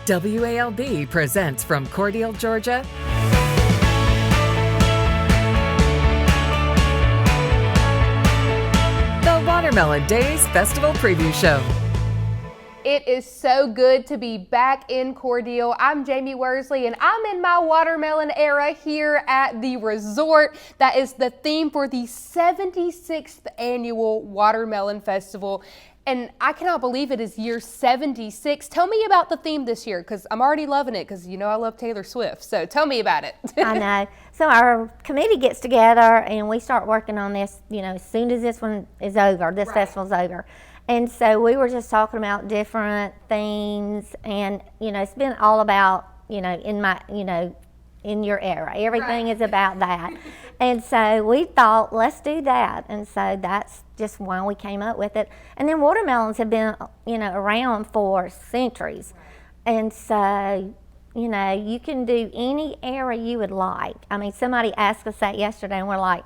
WALB presents from Cordele, Georgia, the Watermelon Days Festival Preview Show. It is so good to be back in Cordele. I'm Jamie Worsley and I'm in my watermelon era here at the resort. That is the theme for the 76th annual Watermelon Festival. And I cannot believe it is year 76. Tell me about the theme this year, because I'm already loving it, because you know I love Taylor Swift. So tell me about it. I know. So our committee gets together and we start working on this, as soon as this one is over, this festival's over. And so we were just talking about different themes, and it's been all about, in your era. Everything is about that. And so we thought, let's do that. And so that's just why we came up with it. And then watermelons have been, around for centuries. And so, you can do any era you would like. I mean, somebody asked us that yesterday and we're like,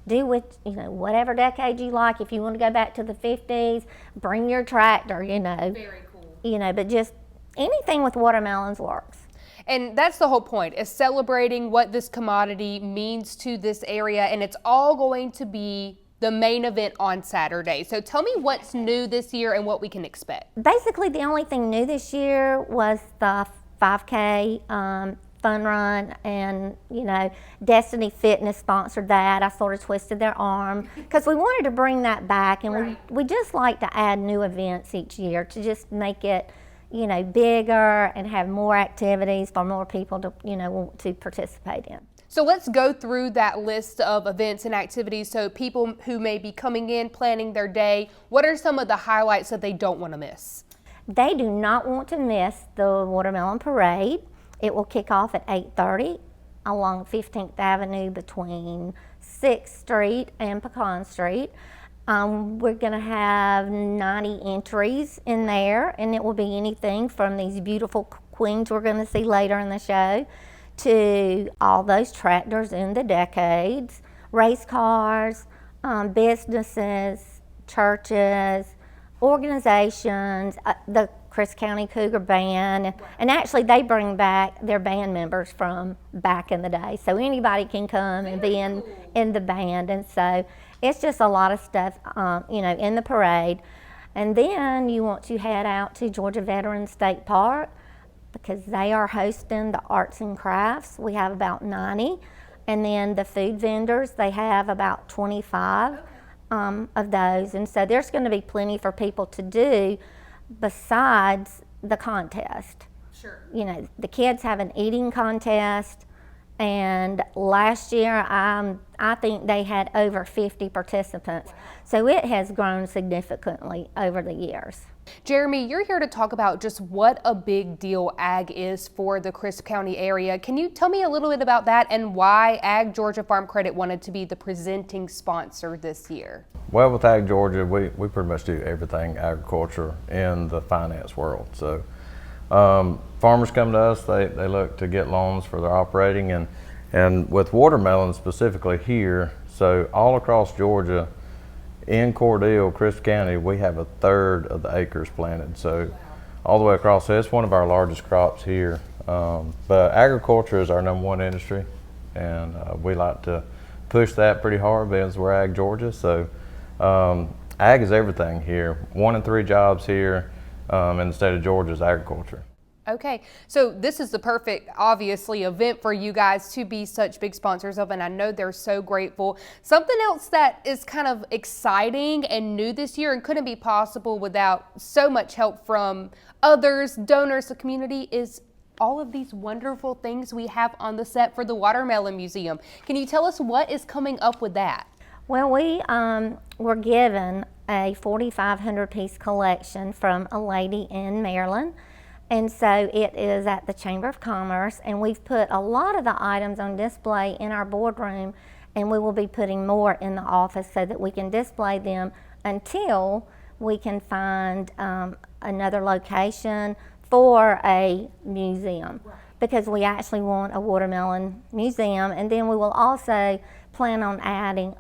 do with, whatever decade you like. If you want to go back to the 50s, bring your tractor, Very cool. But just anything with watermelons works. And that's the whole point, is celebrating what this commodity means to this area, and it's all going to be the main event on Saturday. So tell me what's new this year and what we can expect. Basically, the only thing new this year was the 5K fun run, and Destiny Fitness sponsored that. I sort of twisted their arm because we wanted to bring that back, and we just like to add new events each year to just make it bigger and have more activities for more people to, want to participate in. So let's go through that list of events and activities. So people who may be coming in, planning their day, what are some of the highlights that they don't want to miss? They do not want to miss the Watermelon Parade. It will kick off at 8:30 along 15th Avenue between 6th Street and Pecan Street. We're going to have 90 entries in there, and it will be anything from these beautiful queens we're going to see later in the show to all those tractors in the decades, race cars, businesses, churches, organizations, the Chris County Cougar Band, and actually they bring back their band members from back in the day, so anybody can come and be in the band. And so it's just a lot of stuff, in the parade. And then you want to head out to Georgia Veterans State Park because they are hosting the arts and crafts. We have about 90. And then the food vendors, they have about 25 of those. And so there's going to be plenty for people to do besides the contest. Sure. The kids have an eating contest. And last year, I think they had over 50 participants. So it has grown significantly over the years. Jeremy, you're here to talk about just what a big deal ag is for the Crisp County area. Can you tell me a little bit about that and why Ag Georgia Farm Credit wanted to be the presenting sponsor this year? Well, with Ag Georgia, we pretty much do everything agriculture in the finance world. So farmers come to us, they look to get loans for their operating, and with watermelon specifically here, so all across Georgia, in Cordele, Crisp County, we have 1/3 of the acres planted. So all the way across, so it's one of our largest crops here. But agriculture is our #1 industry, and we like to push that pretty hard because we're Ag Georgia. So ag is everything here. 1 in 3 jobs here in the state of Georgia is agriculture. Okay, so this is the perfect, obviously, event for you guys to be such big sponsors of, and I know they're so grateful. Something else that is kind of exciting and new this year and couldn't be possible without so much help from others, donors, the community, is all of these wonderful things we have on the set for the Watermelon Museum. Can you tell us what is coming up with that? Well, we were given a 4,500 piece collection from a lady in Maryland. And so it is at the Chamber of Commerce, and we've put a lot of the items on display in our boardroom, and we will be putting more in the office so that we can display them until we can find another location for a museum, because we actually want a watermelon museum, and then we will also plan on adding